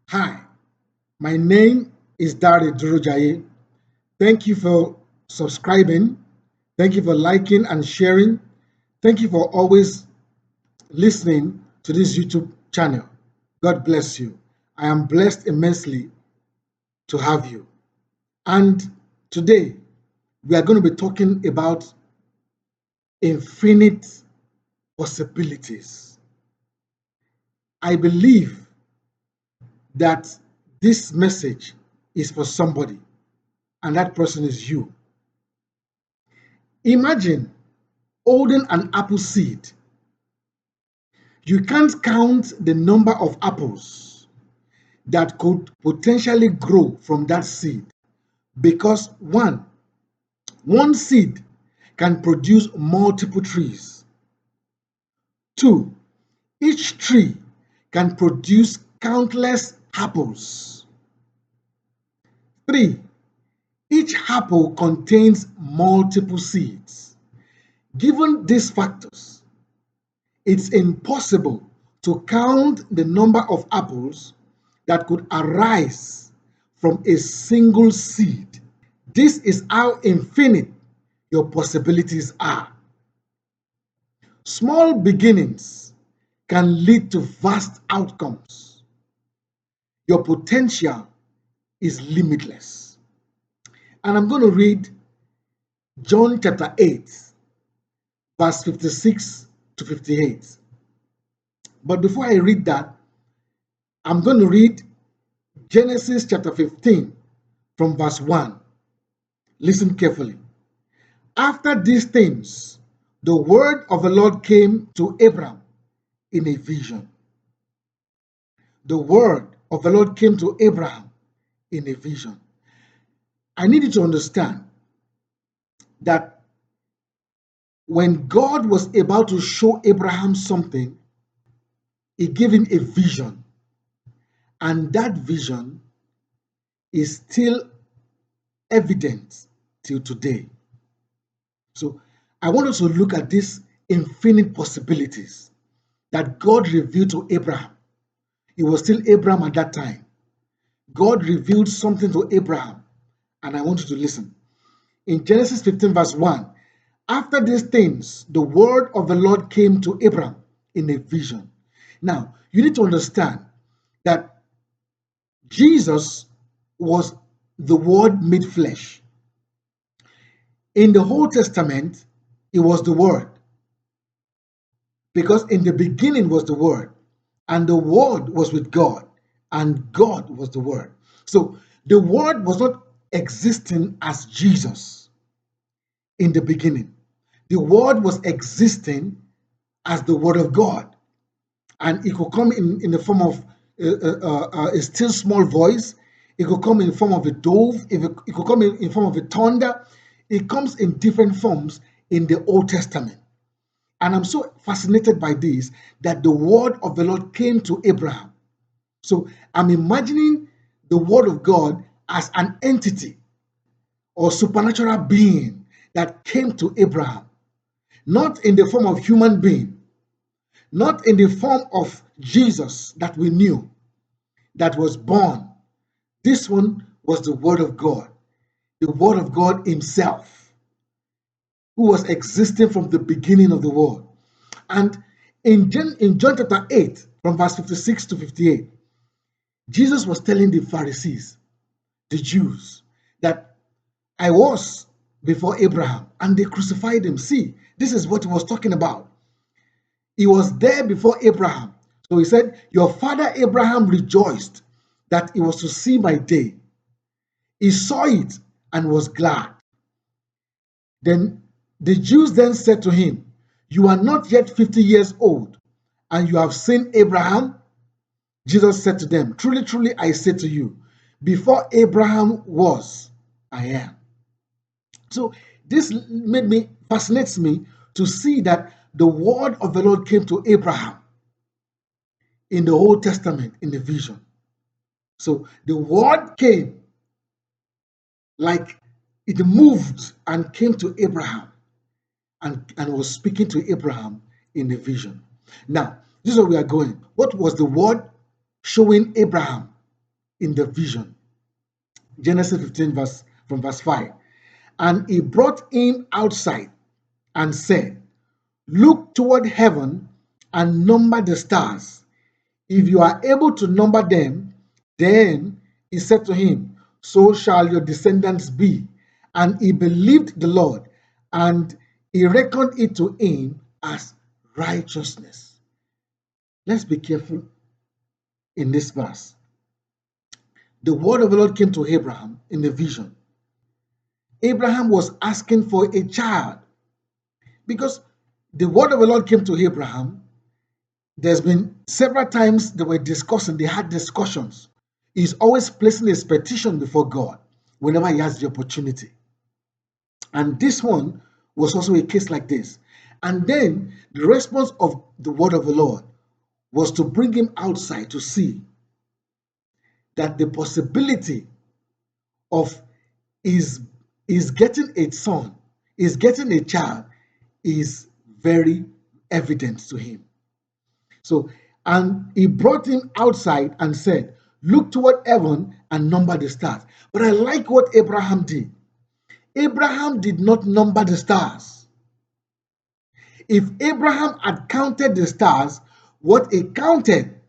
Hi, my name is Dare Durojaye. Thank you for subscribing. Thank you for liking and sharing. Thank you for always listening to this YouTube channel. God bless you. I am blessed immensely to have you. And today we are going to be talking about infinite possibilities. I believe that this message is for somebody, and that person is you. Imagine holding an apple seed. You can't count the number of apples that could potentially grow from that seed because one seed can produce multiple trees. Two, each tree can produce countless apples. Three, each apple contains multiple seeds. Given these factors, it's impossible to count the number of apples that could arise from a single seed. This is how infinite your possibilities are. Small beginnings can lead to vast outcomes. Your potential is limitless. And I'm going to read John chapter 8, verse 56 to 58. But before I read that, I'm going to read Genesis chapter 15 from verse 1. Listen carefully. After these things, the word of the Lord came to Abram in a vision. The word of the Lord came to Abraham in a vision. I need you to understand that when God was about to show Abraham something, he gave him a vision. And that vision is still evident till today. So I want us to look at these infinite possibilities that God revealed to Abraham. He was still Abraham at that time. God revealed something to Abraham, and I want you to listen. In Genesis 15, verse 1, after these things, the word of the Lord came to Abraham in a vision. Now, you need to understand that Jesus was the Word made flesh. In the Old Testament, it was the Word, because in the beginning was the Word, and the Word was with God, and God was the Word. So the Word was not existing as Jesus in the beginning. The Word was existing as the Word of God, and it could come in the form of a still small voice. It could come in the form of a dove. It could come in form of a thunder. It comes in different forms in the Old Testament. And I'm so fascinated by this, that the word of the Lord came to Abraham. So I'm imagining the word of God as an entity or supernatural being that came to Abraham, not in the form of human being, not in the form of Jesus that we knew, that was born. This one was the Word of God, the Word of God Himself, who was existing from the beginning of the world. And in John chapter 8, from verse 56 to 58, Jesus was telling the Pharisees, the Jews, that I was before Abraham, and they crucified him. See, this is what he was talking about. He was there before Abraham. So he said, your father Abraham rejoiced that he was to see my day. He saw it and was glad. Then the Jews then said to him, you are not yet 50 years old, and you have seen Abraham? Jesus said to them, truly, truly, I say to you, before Abraham was, I am. So this fascinates me to see that the word of the Lord came to Abraham in the Old Testament in the vision. So the word came like it moved and came to Abraham and was speaking to Abraham in the vision. Now, this is where we are going. What was the word showing Abraham in the vision. Genesis 15, from verse 5. And he brought him outside and said, look toward heaven and number the stars. If you are able to number them, then he said to him, so shall your descendants be. And he believed the Lord, and he reckoned it to him as righteousness. Let's be careful in this verse. The word of the Lord came to Abraham in the vision. Abraham was asking for a child because the word of the Lord came to Abraham. There's been several times they were discussing, they had discussions. He's always placing his petition before God whenever he has the opportunity. And this one was also a case like this. And then the response of the word of the Lord was to bring him outside to see that the possibility of is getting a son, is getting a child, is very evident to him. So, and he brought him outside and said, look toward heaven and number the stars. But I like what Abraham did. Abraham did not number the stars. If Abraham had counted the stars, what he counted,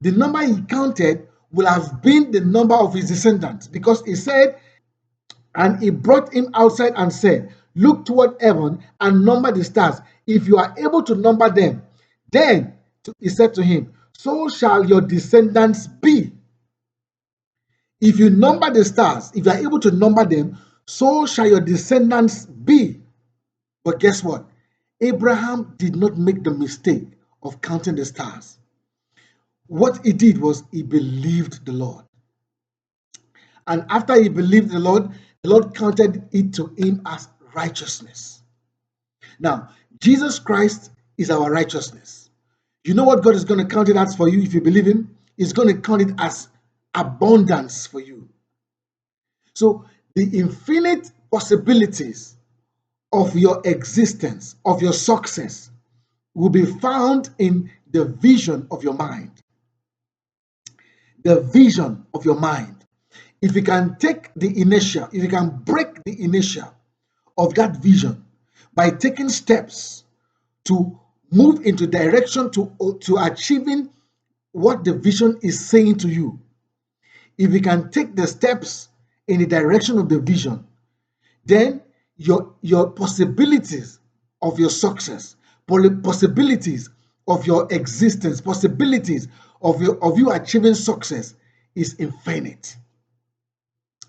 the number he counted will have been the number of his descendants, because he said, and he brought him outside and said, look toward heaven and number the stars. If you are able to number them, then he said to him, so shall your descendants be. If you number the stars, if you are able to number them, so shall your descendants be. But guess what? Abraham did not make the mistake of counting the stars. What he did was he believed the Lord. And after he believed the Lord counted it to him as righteousness. Now, Jesus Christ is our righteousness. You know what God is going to count it as for you if you believe him? He's going to count it as abundance for you. So the infinite possibilities of your existence, of your success, will be found in the vision of your mind. The vision of your mind. If you can take the inertia, if you can break the inertia of that vision by taking steps to move into direction to achieving what the vision is saying to you, if you can take the steps in the direction of the vision, then your possibilities of your success, possibilities of your existence, possibilities of you achieving success is infinite.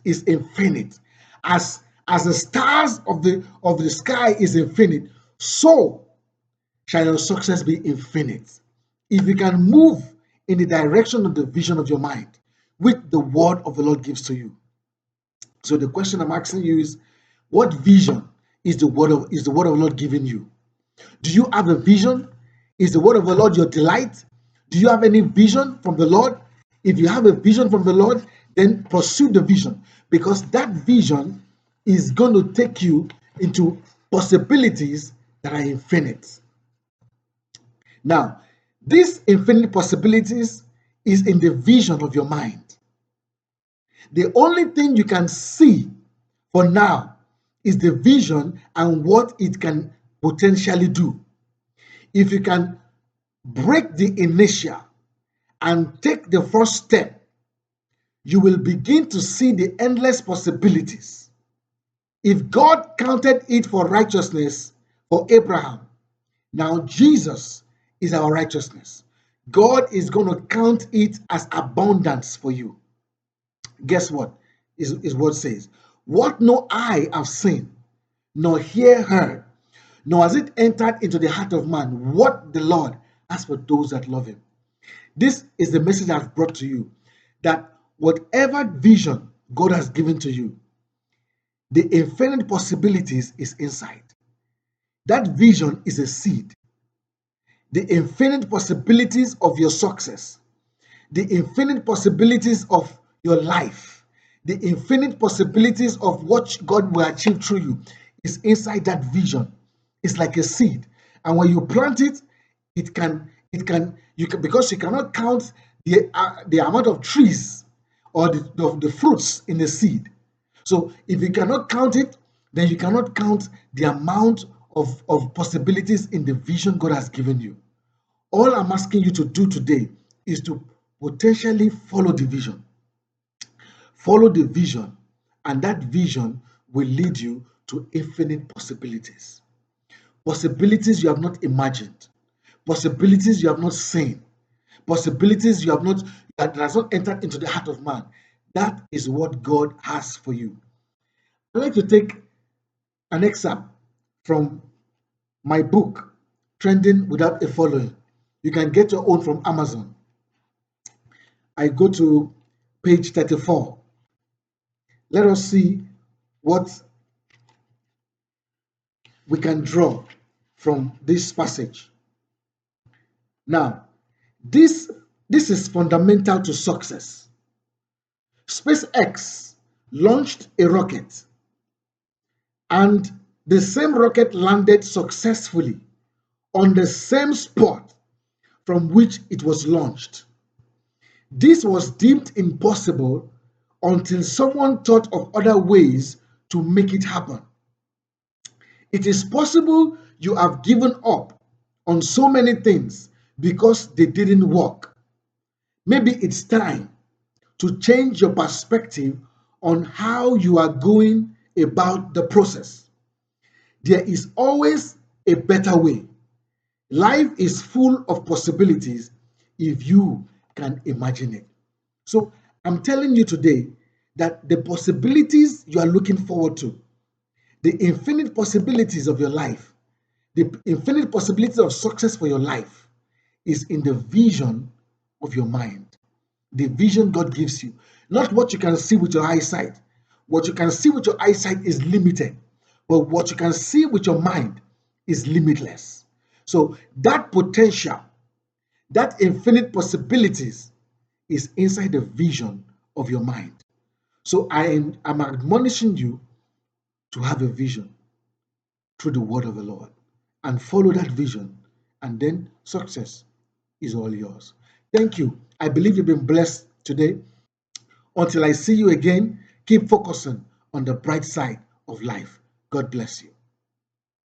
Is infinite. As the stars of the sky is infinite, so shall your success be infinite. If you can move in the direction of the vision of your mind, which the word of the Lord gives to you. So the question I'm asking you is, what vision is the word of the Lord giving you? Do you have a vision? Is the word of the Lord your delight? Do you have any vision from the Lord? If you have a vision from the Lord, then pursue the vision, because that vision is going to take you into possibilities that are infinite. Now, these infinite possibilities is in the vision of your mind. The only thing you can see for now is the vision and what it can potentially do. If you can break the inertia and take the first step, you will begin to see the endless possibilities. If God counted it for righteousness for Abraham, now Jesus is our righteousness. God is going to count it as abundance for you. Guess what? Is what says, what no eye have seen, nor ear heard, nor has it entered into the heart of man, what the Lord has for those that love him. This is the message I've brought to you, that whatever vision God has given to you, the infinite possibilities is inside. That vision is a seed. The infinite possibilities of your success, the infinite possibilities of your life, the infinite possibilities of what God will achieve through you is inside that vision. It's like a seed. And when you plant it, you can, because you cannot count the amount of trees or the fruits in the seed. So if you cannot count it, then you cannot count the amount of possibilities in the vision God has given you. All I'm asking you to do today is to potentially follow the vision. Follow the vision, and that vision will lead you to infinite possibilities. Possibilities you have not imagined, possibilities you have not seen, possibilities you have not, that has not entered into the heart of man. That is what God has for you. I'd like to take an excerpt from my book, Trending Without a Following. You can get your own from Amazon. I go to page 34. Let us see what we can draw from this passage. Now, this is fundamental to success. SpaceX launched a rocket, and the same rocket landed successfully on the same spot from which it was launched. This was deemed impossible until someone thought of other ways to make it happen. It is possible you have given up on so many things because they didn't work. Maybe it's time to change your perspective on how you are going about the process. There is always a better way. Life is full of possibilities if you can imagine it. So I'm telling you today that the possibilities you are looking forward to, the infinite possibilities of your life, the infinite possibilities of success for your life is in the vision of your mind. The vision God gives you, not what you can see with your eyesight. What you can see with your eyesight is limited, but what you can see with your mind is limitless. So that potential, that infinite possibilities is inside the vision of your mind. So I'm admonishing you to have a vision through the word of the Lord and follow that vision, and then success is all yours. Thank you. I believe you've been blessed today. Until I see you again, keep focusing on the bright side of life. God bless you.